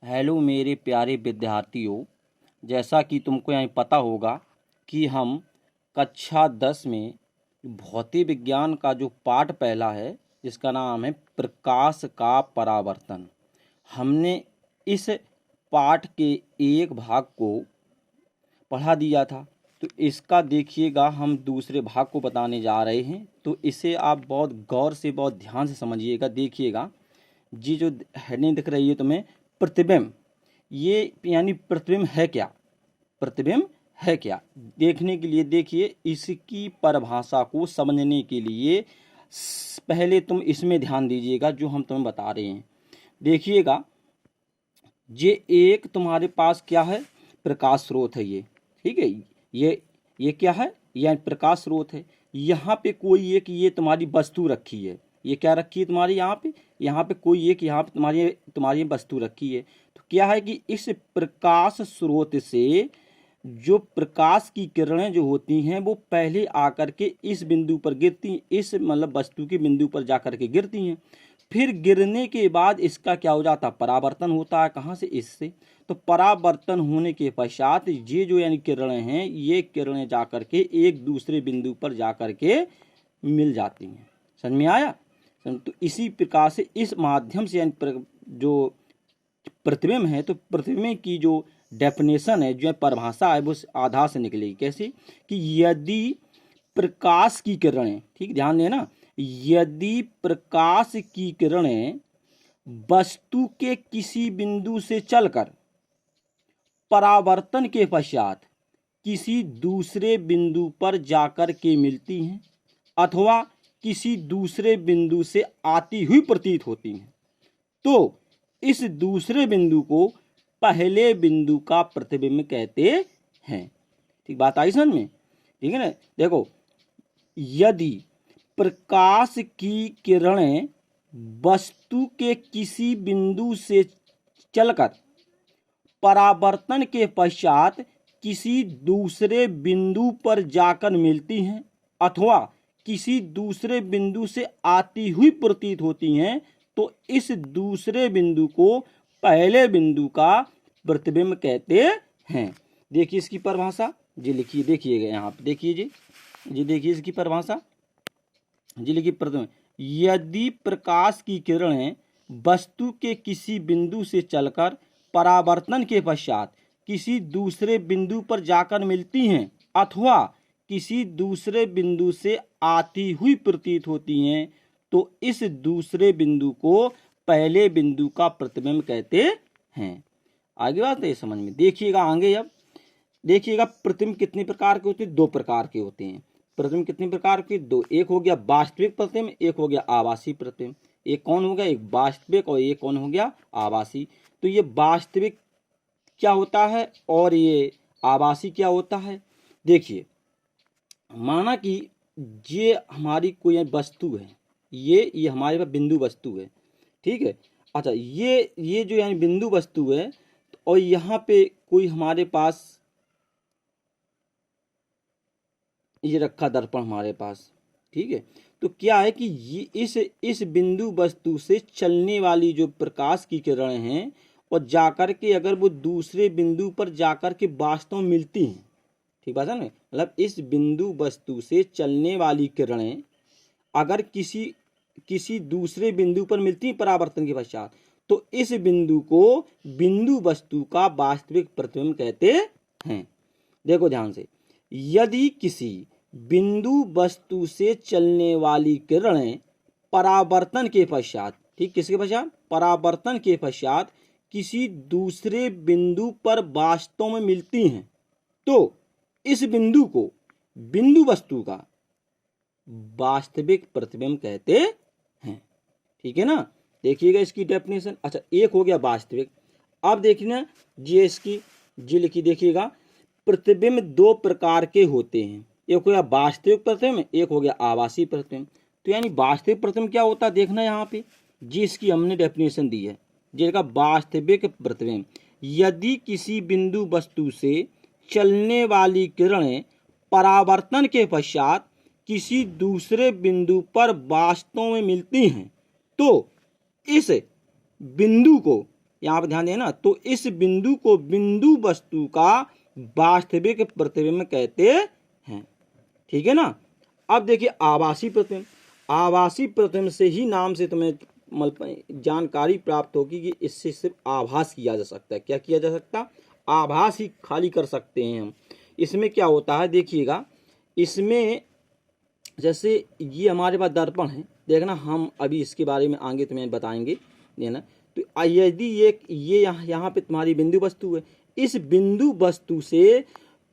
Hello मेरे प्यारे विद्यार्थियों। जैसा कि तुमको यहाँ पता होगा कि हम कक्षा 10 में भौतिक विज्ञान का जो पाठ पहला है जिसका नाम है प्रकाश का परावर्तन, हमने इस पाठ के एक भाग को पढ़ा दिया था। तो इसका देखिएगा हम दूसरे भाग को बताने जा रहे हैं, तो इसे आप बहुत गौर से बहुत ध्यान से समझिएगा। देखिएगा जी, जो हेडिंग दिख रही है तुम्हें, प्रतिबिंब। ये यानी प्रतिबिंब है क्या, प्रतिबिंब है क्या देखने के लिए देखिए, इसकी परिभाषा को समझने के लिए पहले तुम इसमें ध्यान दीजिएगा जो हम तुम्हें बता रहे हैं। देखिएगा, ये एक तुम्हारे पास क्या है, प्रकाश स्रोत है ये, ठीक है। ये क्या है, यह प्रकाश स्रोत है। यहाँ पे कोई एक ये तुम्हारी वस्तु रखी है, ये क्या रखी है तुम्हारी यहाँ पे कोई एक यहाँ पे तुम्हारी वस्तु रखी है। तो क्या है कि इस प्रकाश स्रोत से जो प्रकाश की किरणें जो होती हैं वो पहले आकर के इस बिंदु पर गिरती, इस मतलब वस्तु के बिंदु पर जाकर के गिरती हैं। फिर गिरने के बाद इसका क्या हो जाता है, परावर्तन होता है। कहाँ से, इससे। तो परावर्तन होने के पश्चात ये जो यानी किरणें हैं, ये किरणें जाकर के एक दूसरे बिंदु पर जाकर के मिल जाती हैं। समझ में आया। तो इसी प्रकार से इस माध्यम से यानी जो प्रतिबिंब है, तो प्रतिबिंब की जो डेफिनेशन है, जो परिभाषा है, वो आधार से निकलेगी। कैसे कि यदि प्रकाश की किरणें, ठीक ध्यान देना, यदि प्रकाश की किरणें वस्तु के किसी बिंदु से चलकर परावर्तन के पश्चात किसी दूसरे बिंदु पर जाकर के मिलती हैं अथवा किसी दूसरे बिंदु से आती हुई प्रतीत होती हैं, तो इस दूसरे बिंदु को पहले बिंदु का प्रतिबिंब कहते हैं। ठीक बात आई समझ में, ठीक है ना। देखो, यदि प्रकाश की किरणें वस्तु के किसी बिंदु से चलकर परावर्तन के पश्चात किसी दूसरे बिंदु पर जाकर मिलती हैं अथवा किसी दूसरे बिंदु से आती हुई प्रतीत होती हैं, तो इस दूसरे बिंदु को पहले बिंदु का प्रतिबिंब कहते हैं। देखिए इसकी परिभाषा जी लिखिए, देखिएगा यहाँ पे देखिए जी देखिए इसकी परिभाषा जी लिखिए। प्रतिबिंब, यदि प्रकाश की किरणें वस्तु के किसी बिंदु से चलकर परावर्तन के पश्चात किसी दूसरे बिंदु पर जाकर मिलती हैं अथवा किसी दूसरे बिंदु से आती हुई प्रतीत होती हैं, तो इस दूसरे बिंदु को पहले बिंदु का प्रतिबिंब कहते हैं। आगे बात है समझ में। देखिएगा आगे, अब देखिएगा प्रतिबिंब कितने प्रकार के होते हैं, दो प्रकार के होते हैं। प्रतिबिंब कितने प्रकार के, दो। एक हो गया वास्तविक प्रतिबिंब, एक हो गया आभासी प्रतिबिंब। एक कौन हो गया, एक वास्तविक और एक कौन हो गया, आभासी। तो ये वास्तविक क्या होता है और ये आभासी क्या होता है। देखिए, माना कि ये हमारी कोई वस्तु है, ये हमारे पास बिंदु वस्तु है, ठीक है। अच्छा, ये जो यानी बिंदु वस्तु है, और यहाँ पे कोई हमारे पास ये रखा दर्पण हमारे पास, ठीक है। तो क्या है कि ये इस बिंदु वस्तु से चलने वाली जो प्रकाश की किरणें हैं और जाकर के अगर वो दूसरे बिंदु पर जाकर के वास्तव में मिलती हैं, ठीक बात है ना। मतलब इस बिंदु वस्तु से चलने वाली किरणें अगर किसी दूसरे बिंदु पर मिलती हैं परावर्तन के पश्चात, तो इस बिंदु को बिंदु वस्तु का वास्तविक प्रतिबिंब कहते हैं। देखो ध्यान से, यदि किसी बिंदु वस्तु से चलने वाली किरणें परावर्तन के पश्चात, ठीक किसके पश्चात, परावर्तन के पश्चात किसी दूसरे बिंदु पर वास्तव में मिलती हैं, तो इस बिंदु को बिंदु वस्तु का वास्तविक प्रतिबिंब कहते हैं। ठीक है ना। देखिएगा इसकी डेफिनेशन। अच्छा, एक हो गया वास्तविक। अब देखना जी इसकी जी लिखी, देखिएगा प्रतिबिंब दो प्रकार के होते हैं, एक हो गया वास्तविक प्रतिबिंब, एक हो गया आभासी प्रतिबिंब। तो यानी वास्तविक प्रतिबिंब क्या होता है, देखना यहाँ पे जी इसकी हमने डेफिनेशन दी है। जिसका वास्तविक प्रतिबिंब, यदि किसी बिंदु वस्तु से चलने वाली किरणें परावर्तन के पश्चात किसी दूसरे बिंदु पर वास्तव में मिलती हैं, तो इस बिंदु को यहाँ पर ध्यान देना, तो इस बिंदु को बिंदु वस्तु का वास्तविक प्रतिबिंब कहते हैं। ठीक है ना। अब देखिए आभासी प्रतिबिंब, आभासी प्रतिबिंब से ही नाम से तुम्हें जानकारी प्राप्त होगी कि इससे सिर्फ आभास किया जा सकता है। क्या किया जा सकता? आभास ही खाली कर सकते हैं हम। इसमें क्या होता है देखिएगा, इसमें जैसे ये हमारे पास दर्पण है, देखना हम अभी इसके बारे में आगे तुम्हें बताएंगे देना। तो यदि ये यहाँ पे तुम्हारी बिंदु वस्तु है, इस बिंदु वस्तु से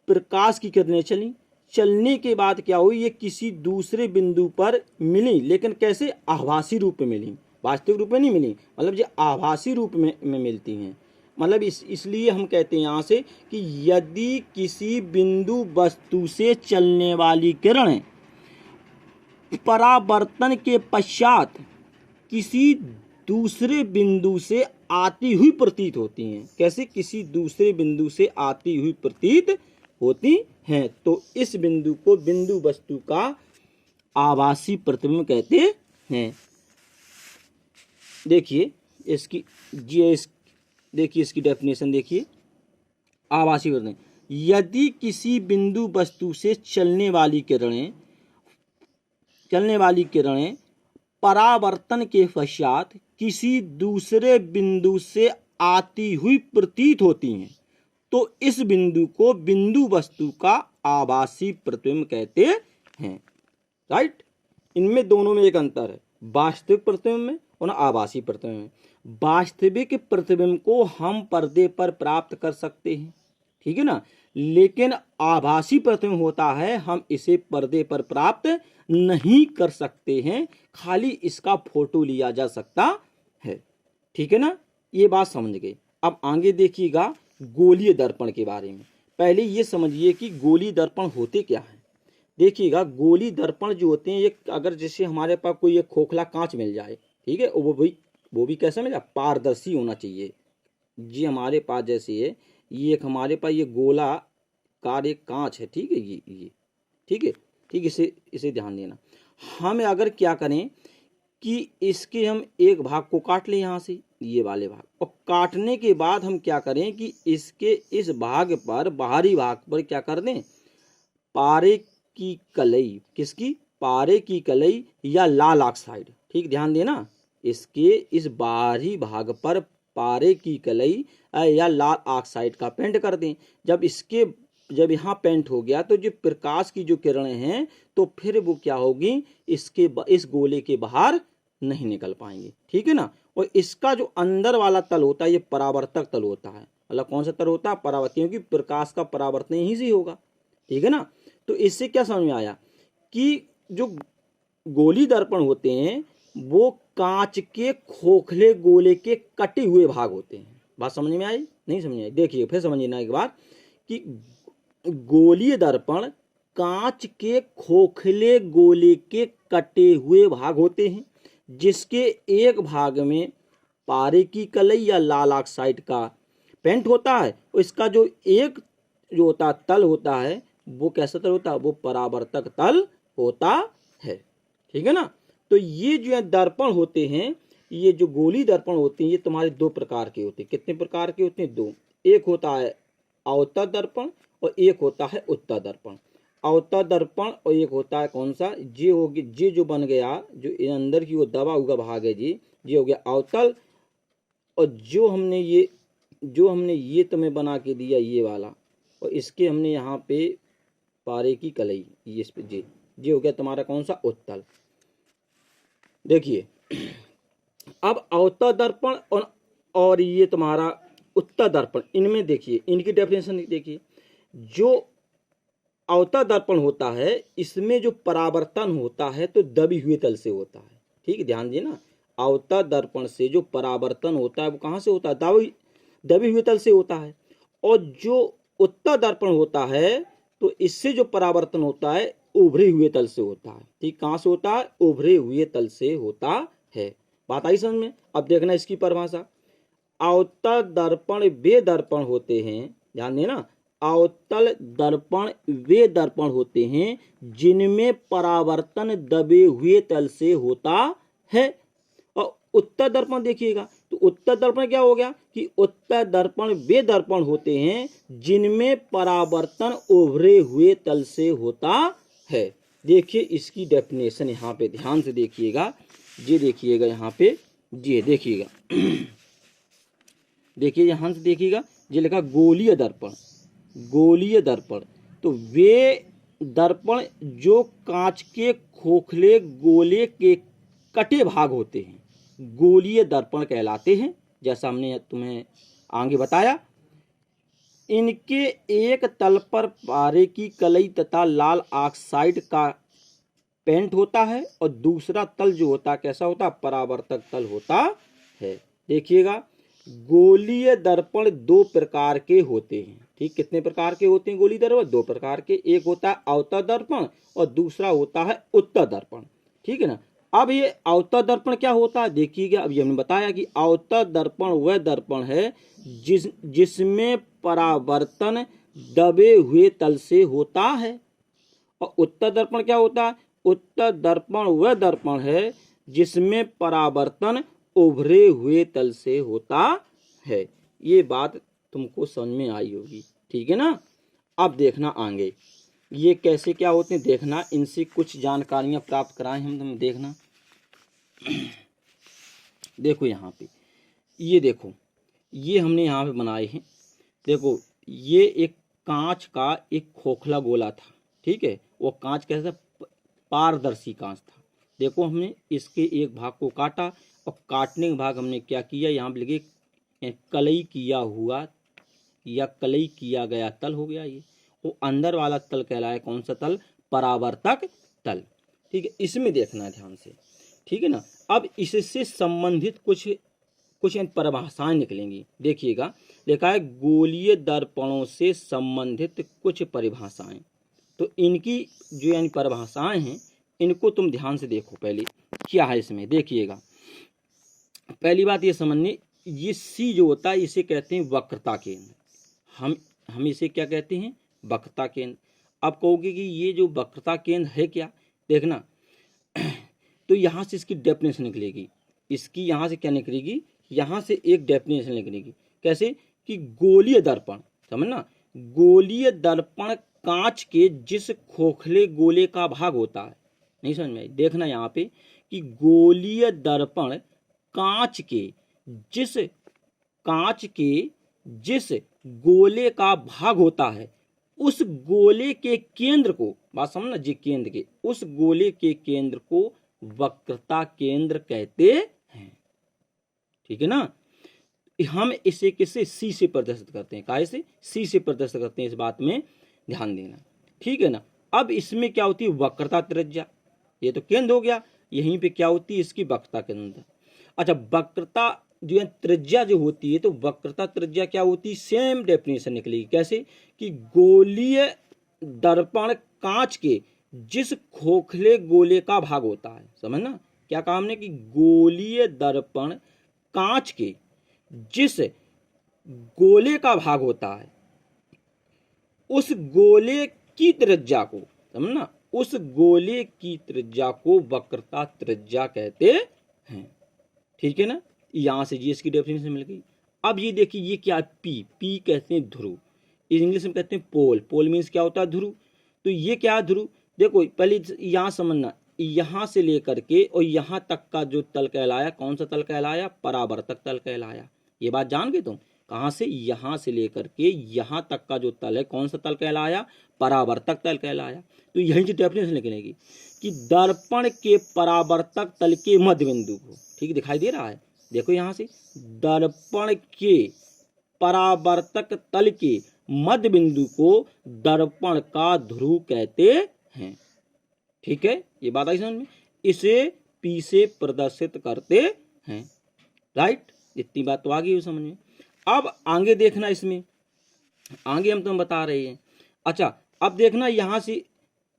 प्रकाश की किरणें चलने के बाद क्या हुई, ये किसी दूसरे बिंदु पर मिली, लेकिन कैसे? आभासी रूप में मिली, वास्तविक रूप में नहीं मिली, मतलब ये आभासी रूप में मिलती हैं। मतलब इसलिए हम कहते हैं यहाँ से कि यदि किसी बिंदु वस्तु से चलने वाली किरणें परावर्तन के पश्चात किसी दूसरे बिंदु से आती हुई प्रतीत होती हैं। कैसे? किसी दूसरे बिंदु से आती हुई प्रतीत होती हैं, तो इस बिंदु को बिंदु वस्तु का आभासी प्रतिबिंब कहते हैं। देखिए इसकी देखिए इसकी डेफिनेशन देखिए, आभासी प्रतिबिंब, यदि किसी बिंदु वस्तु से चलने वाली किरणें परावर्तन के पश्चात किसी दूसरे बिंदु से आती हुई प्रतीत होती हैं, तो इस बिंदु को बिंदु वस्तु का आभासी प्रतिबिंब कहते हैं। राइट। इनमें दोनों में एक अंतर है, वास्तविक प्रतिबिंब में और आभासी प्रतिबिंब में। वास्तविक प्रतिबिंब को हम पर्दे पर प्राप्त कर सकते हैं, ठीक है ना, लेकिन आभासी प्रतिबिंब होता है हम इसे पर्दे पर प्राप्त नहीं कर सकते हैं, खाली इसका फोटो लिया जा सकता है। ठीक है ना, ये बात समझ गए। अब आगे देखिएगा गोलीय दर्पण के बारे में। पहले ये समझिए कि गोलीय दर्पण होते क्या है। देखिएगा गोलीय दर्पण जो होते हैं, ये अगर जैसे हमारे पास कोई एक खोखला कांच मिल जाए, ठीक है, वो भी कैसा मिल जाए? पारदर्शी होना चाहिए। जी हमारे पास जैसे है ये एक हमारे पास ये गोलाकार एक कांच है, ठीक है, ये ठीक है, ठीक, इसे ध्यान देना। हम अगर क्या करें कि इसके हम एक भाग को काट लें यहाँ से, ये वाले भाग, और काटने के बाद हम क्या करें कि इसके इस भाग पर, बाहरी भाग पर क्या कर दें? पारे की कलई, किसकी? पारे की कलई या लाल ऑक्साइड, ठीक, ध्यान देना, इसके इस बाहरी भाग पर पारे की कलई या लाल ऑक्साइड का पेंट कर दें। जब यहाँ पेंट हो गया तो जो प्रकाश की जो किरणें हैं तो फिर वो क्या होगी, इस गोले के बाहर नहीं निकल पाएंगे। ठीक है ना। और इसका जो अंदर वाला तल होता है ये परावर्तक तल होता है। मतलब कौन सा तल होता है? परावर्तक, क्योंकि प्रकाश का परावर्तन यहीं से होगा। ठीक है ना। तो इससे क्या समझ में आया कि जो गोली दर्पण होते हैं वो कांच के खोखले गोले के कटे हुए भाग होते हैं। बात समझ में आई? नहीं समझ में आई? देखिए फिर समझना एक बार कि गोलीय दर्पण कांच के खोखले गोले के कटे हुए भाग होते हैं, जिसके एक भाग में पारे की कलई या लाल ऑक्साइड का पेंट होता है। इसका जो होता तल होता है वो कैसा तल होता है? वो परावर्तक तल होता है। ठीक है ना। तो ये जो दर्पण होते हैं, ये जो गोली दर्पण होते हैं, ये तुम्हारे दो प्रकार के होते हैं। कितने प्रकार के होते हैं? दो। एक होता है अवतल दर्पण और एक होता है उत्तल दर्पण। अवतल दर्पण और एक होता है कौन सा? ये जो बन गया, जो अंदर की वो दबा हुआ भाग है जी, ये हो गया अवतल। और जो हमने ये तुम्हें बना के दिया ये वाला, और इसके हमने यहाँ पे पारे की कलई, ये इस पे ये हो गया तुम्हारा कौन सा? उत्तल। देखिए अब अवतल दर्पण और ये तुम्हारा उत्तल दर्पण, इनमें देखिए इनकी डेफिनेशन देखिए। जो अवतल दर्पण होता है इसमें जो परावर्तन होता है तो दबी हुए तल से होता है। ठीक, ध्यान देना, अवतल दर्पण से जो परावर्तन होता है वो कहाँ से होता है? दबी हुए तल से होता है। और जो उत्तल दर्पण होता है तो इससे जो परावर्तन होता है उभरे हुए तल से होता है। ठीक, कहाँ से होता है? उभरे हुए तल से होता है। बात आई समझ में? अब देखना इसकी परिभाषा। अवतल दर्पण वे दर्पण होते हैं, ध्यान देना, अवतल दर्पण वे दर्पण होते हैं जिनमें परावर्तन दबे हुए तल से होता है। और उत्तल दर्पण देखिएगा, तो उत्तर दर्पण क्या हो गया कि उत्तर दर्पण वे दर्पण होते हैं जिनमें परावर्तन उभरे हुए तल से होता है। देखिए इसकी डेफिनेशन यहाँ पे ध्यान से देखिएगा, ये देखिएगा यहाँ पे, ये देखिएगा देखिए यहाँ से देखिएगा, ये लिखा गोलीय दर्पण। गोलीय दर्पण तो वे दर्पण जो कांच के खोखले गोले के कटे भाग होते हैं गोलीय दर्पण कहलाते हैं, जैसा हमने तुम्हें आगे बताया। इनके एक तल पर पारे की कलई तथा लाल ऑक्साइड का पेंट होता है और दूसरा तल जो होता है कैसा होता है, परावर्तक तल होता है। देखिएगा गोलीय दर्पण दो प्रकार के होते हैं, ठीक, कितने प्रकार के होते हैं गोलीय दर्पण, दो प्रकार के, एक होता है अवतल दर्पण और दूसरा होता है उत्तल दर्पण, ठीक है ना। अब ये अवतल दर्पण क्या होता है देखिएगा, अब ये हमने बताया कि अवतल दर्पण वह दर्पण है जिसमें परावर्तन दबे हुए तल से होता है, और उत्तल दर्पण क्या होता है, उत्तल दर्पण वह दर्पण है जिसमें परावर्तन उभरे हुए तल से होता है। ये बात तुमको समझ में आई होगी, ठीक है ना। अब देखना आगे ये कैसे क्या होते हैं, देखना इनसे कुछ जानकारियां प्राप्त कराएं हम, तुम देखना। देखो यहाँ पे, ये देखो, ये हमने यहाँ पे बनाए हैं। देखो ये एक कांच का एक खोखला गोला था, ठीक है, वो कांच कैसा, पारदर्शी कांच था। देखो हमने इसके एक भाग को काटा और काटने के भाग हमने क्या किया, यहाँ पे लिखे कलई किया हुआ या कलई किया गया तल हो गया। ये वो अंदर वाला तल कहलाया कौन सा तल, परावर्तक तल, ठीक है। इसमें देखना है ध्यान से, ठीक है ना। अब इससे संबंधित कुछ परिभाषाएं निकलेंगी, देखिएगा लिखा है गोलीय दर्पणों से संबंधित कुछ परिभाषाएं। तो इनकी जो यानी परिभाषाएं हैं इनको तुम ध्यान से देखो, पहले क्या है इसमें देखिएगा। पहली बात ये समझनी, ये सी जो होता है इसे कहते हैं वक्रता केंद्र। हम इसे क्या कहते हैं, वक्रता केंद्र। अब कहोगे कि ये जो वक्रता केंद्र है क्या, देखना तो यहाँ से इसकी डेफिनेशन निकलेगी, इसकी यहाँ से क्या निकलेगी, यहाँ से एक डेफिनेशन निकलेगी, कैसे कि गोलीय दर्पण, समझना, गोलीय दर्पण कांच के जिस खोखले गोले का भाग होता है, नहीं समझ में आई, देखना यहाँ पे कि गोलीय दर्पण कांच के जिस गोले का भाग होता है उस गोले के केंद्र को, बात समझना जी, केंद्र के, उस गोले के केंद्र को वक्रता केंद्र कहते हैं, ठीक है ना। हम इसे किससे, सी से प्रदर्शित करते हैं, काहे से, सी से प्रदर्शित करते हैं, इस बात में ध्यान देना, ठीक है ना। अब इसमें क्या होती है, वक्रता त्रिज्या, ये तो केंद्र हो गया, यहीं पे क्या होती है इसकी वक्रता केंद्र। अच्छा वक्रता जो है त्रिज्या जो होती है, तो वक्रता त्रिज्या क्या होती है, सेम डेफिनेशन निकलेगी, कैसे कि गोलीय दर्पण कांच के जिस खोखले गोले का भाग होता है, समझना क्या कहा हमने कि गोलीय दर्पण कांच के जिस गोले का भाग होता है उस गोले की त्रिज्या को, समझना, उस गोले की त्रिज्या को वक्रता त्रिज्या कहते हैं, ठीक है ना। यहां से जी इसकी डेफिनेशन मिल गई। अब ये देखिए ये क्या, पी कहते हैं ध्रुव, इंग्लिश में कहते हैं पोल, पोल मीन्स क्या होता है, ध्रुव। तो ये क्या है ध्रुव, देखो पहले यहां समझना, यहां से लेकर के और यहां तक का जो तल कहलाया, कौन सा तल कहलाया, परावर्तक तल कहलाया। ये बात जान गए तुम, कहां से, यहां से लेकर के यहां तक का जो तल है कौन सा तल कहलाया, परावर्तक तल कहलाया। तो यही जो डेफिनेशन निकलेगी कि दर्पण के परावर्तक तल के मध्य बिंदु को, ठीक दिखाई दे रहा है, देखो यहां से दर्पण के परावर्तक तल के मध्य बिंदु को दर्पण का ध्रुव कहते हैं, ठीक है, ये बात आई समझ में। इसे पी से प्रदर्शित करते हैं, राइट, इतनी बात तो आ गई समझ में। अब आगे देखना, इसमें आगे हम तुम्हें बता रहे हैं। अच्छा अब देखना यहाँ से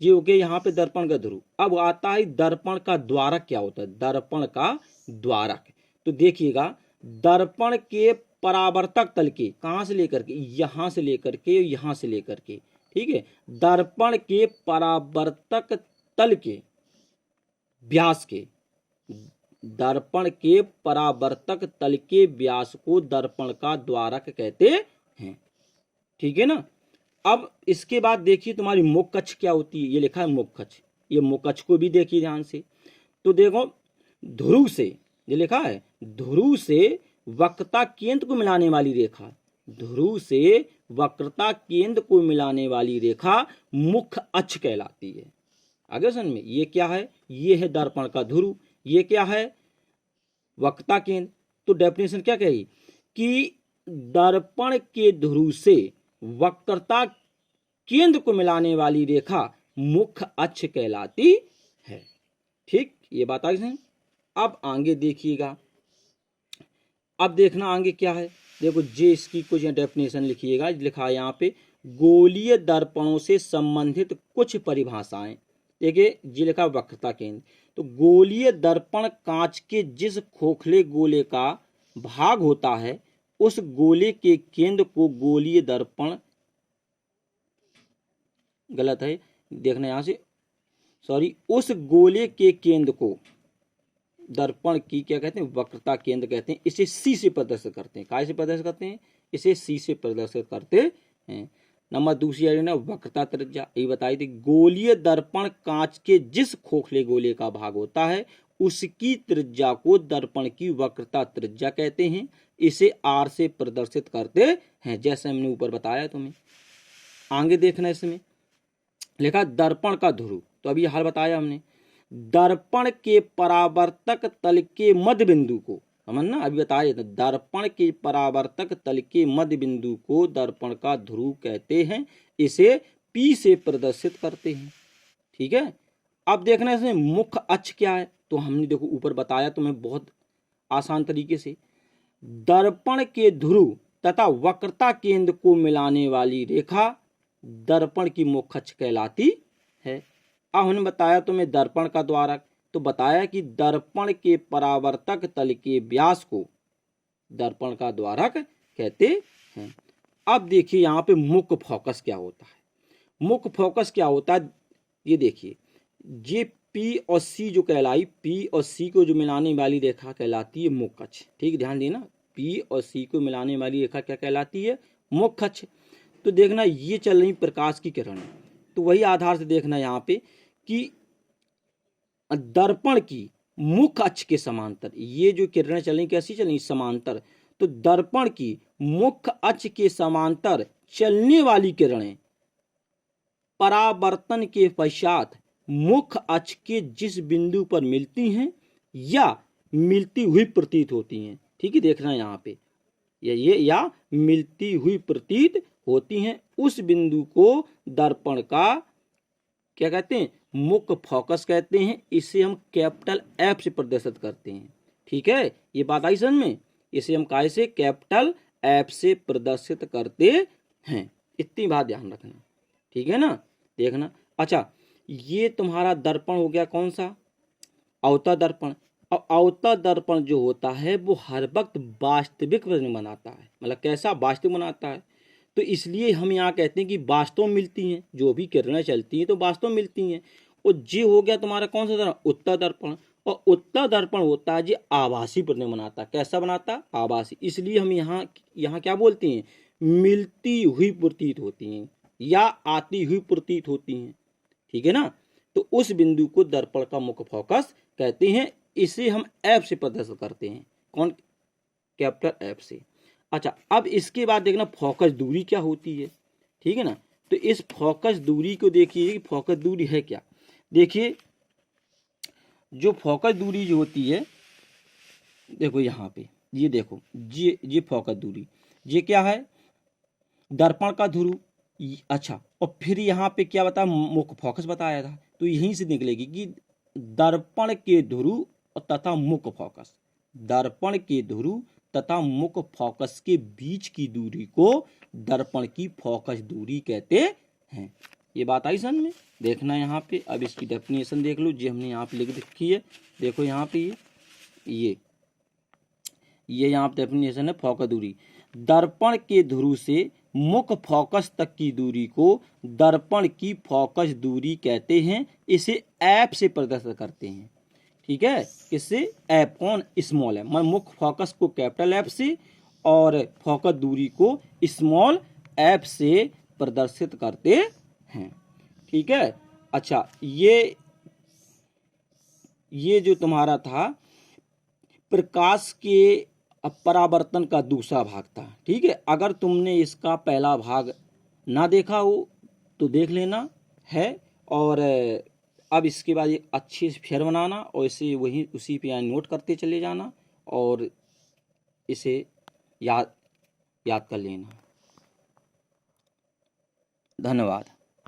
ये हो गया यहाँ पे दर्पण का ध्रुव। अब आता है दर्पण का द्वारक क्या होता है, दर्पण का द्वारक। तो देखिएगा दर्पण के परावर्तक तल के, कहां से लेकर के, यहां से लेकर के, यहां से लेकर के, ठीक है, दर्पण के परावर्तक तल के व्यास के दर्पण के परावर्तक तल के व्यास को दर्पण का द्वारक कहते हैं। ठीक है ना। अब इसके बाद देखिए तुम्हारी मुख कक्ष क्या होती है, ये लिखा है मुख कक्ष। ये मुख कक्ष को भी देखिए ध्यान से। तो देखो ध्रुव से, ये लिखा है ध्रुव से वक्रता केंद्र को मिलाने वाली रेखा, ध्रुव से वक्रता केंद्र को मिलाने वाली रेखा मुख अक्ष कहलाती है। आगे समझ में, ये क्या है, ये है दर्पण का ध्रुव, ये क्या है वक्रता केंद्र। तो डेफिनेशन क्या कही कि दर्पण के ध्रुव से वक्रता केंद्र को मिलाने वाली रेखा मुख अक्ष कहलाती है। ठीक, ये बात आई नहीं। अब आगे देखिएगा, अब देखना आगे क्या है। देखो जे इसकी कुछ डेफिनेशन लिखिएगा, लिखा है यहाँ पे गोलीय दर्पणों से संबंधित कुछ परिभाषाएं। देखिए जी लिखा वक्रता केंद्र, तो गोलीय दर्पण कांच के जिस खोखले गोले का भाग होता है उस गोले के केंद्र को गोलीय दर्पण, गलत है देखना यहाँ से, सॉरी, उस गोले के केंद्र को दर्पण की क्या कहते हैं, वक्रता केंद्र कहते हैं। इसे सी से प्रदर्शित करते हैं। काय से प्रदर्शित करते हैं, इसे सी से प्रदर्शित करते हैं। नंबर दूसरी है ना वक्रता त्रिज्या, ये बताई थी गोलीय दर्पण कांच के जिस खोखले गोले का भाग होता है उसकी त्रिज्या को दर्पण की वक्रता त्रिज्या कहते हैं। इसे आर से प्रदर्शित करते हैं, जैसे हमने ऊपर बताया तुम्हें। आगे देखना इसमें लिखा दर्पण का ध्रुव, तो अभी हाल बताया हमने। दर्पण के परावर्तक तल के मध्य बिंदु को, समझना अभी बताया था, दर्पण के परावर्तक तल के मध्य बिंदु को दर्पण का ध्रुव कहते हैं। इसे पी से प्रदर्शित करते हैं। ठीक है। अब देखना इसमें मुख अक्ष क्या है, तो हमने देखो ऊपर बताया तुम्हें बहुत आसान तरीके से। दर्पण के ध्रुव तथा वक्रता केंद्र को मिलाने वाली रेखा दर्पण की मुख अक्ष कहलाती है। अब हमने बताया तुम्हें दर्पण का द्वारक, तो बताया कि दर्पण के परावर्तक तल के व्यास को दर्पण का द्वारक कहते हैं। अब देखिए यहाँ पे मुख्य फोकस क्या होता है। मुख्य फोकस क्या होता है, ये देखिए, ये पी और सी जो कहलाई, पी और सी को जो मिलाने वाली रेखा कहलाती है मुख्य अक्ष। ठीक, ध्यान देना, पी और सी को मिलाने वाली रेखा क्या कहलाती है, मुख्य अक्ष। तो देखना ये चल रही प्रकाश की किरण, तो वही आधार से देखना यहाँ पे कि दर्पण की मुख्य अक्ष के समांतर ये जो किरणें चल रही कैसी चल रही, समांतर। तो दर्पण की मुख्य अक्ष के समांतर चलने वाली किरणें परावर्तन के पश्चात मुख्य अक्ष के जिस बिंदु पर मिलती हैं या मिलती हुई प्रतीत होती हैं। ठीक है, देखना यहाँ पे ये या मिलती हुई प्रतीत होती हैं, उस बिंदु को दर्पण का क्या कहते हैं, मुख्य फोकस कहते हैं। इसे हम कैपिटल एफ से प्रदर्शित करते हैं। ठीक है, ये बात आई समझ में। इसे हम काय से, कैपिटल एफ से प्रदर्शित करते हैं। इतनी बात ध्यान रखना। ठीक है ना, देखना। अच्छा, ये तुम्हारा दर्पण हो गया कौन सा, अवतल दर्पण। अब अवतल दर्पण जो होता है वो हर वक्त वास्तविक वजन बनाता है, मतलब कैसा, वास्तविक बनाता है। तो इसलिए हम यहाँ कहते हैं कि वास्तव मिलती हैं, जो भी किरणें चलती हैं तो वास्तव मिलती हैं। और जी हो गया तुम्हारा कौन सा दर्पण, उत्तल दर्पण। और उत्तल दर्पण होता है जी आभासी प्रतिबिंब बनाता है। कैसा बनाता है, आभासी। इसलिए हम यहाँ क्या बोलते हैं, मिलती हुई प्रतीत होती हैं या आती हुई प्रतीत होती हैं। ठीक है ना, तो उस बिंदु को दर्पण का मुख्य फोकस कहते हैं। इसे हम एफ से प्रदर्शित करते हैं, कौन, कैपिटल एफ से। अच्छा, अब इसके बाद देखना फोकस दूरी क्या होती है। ठीक है ना, तो इस फोकस दूरी को देखिए कि फोकस दूरी है क्या। देखिए जो फोकस दूरी जो होती है, देखो यहाँ पे ये देखो ये फोकस दूरी, ये क्या है, दर्पण का ध्रुव। अच्छा, और फिर यहाँ पे क्या बताया, मुख्य फोकस बताया था, तो यहीं से निकलेगी कि दर्पण के ध्रुव तथा मुख्य फोकस, दर्पण के ध्रुव तथा मुख्य फोकस के बीच की दूरी को दर्पण की फोकस दूरी कहते हैं। ये बात आई समझ में। देखना यहाँ पे, अब इसकी डेफिनेशन देख लो, जो हमने यहाँ पे लिख रखी है। देखो यहाँ पे ये यहाँ पे डेफिनेशन है, फोकस दूरी, दर्पण के ध्रुव से मुख्य फोकस तक की दूरी को दर्पण की फोकस दूरी कहते हैं। इसे एफ से प्रदर्शित करते हैं। ठीक है, किससे? एफ। कौन? Small F. मैं मुख्य फोकस को कैपिटल एफ से और फोकस दूरी को स्मॉल एफ से प्रदर्शित करते हैं। ठीक है। अच्छा, ये जो तुम्हारा था प्रकाश के परावर्तन का दूसरा भाग था। ठीक है, अगर तुमने इसका पहला भाग ना देखा हो तो देख लेना है। और अब इसके बाद एक अच्छे से फिर बनाना और इसे वही उसी पे यहाँ नोट करते चले जाना और इसे याद याद कर लेना। धन्यवाद।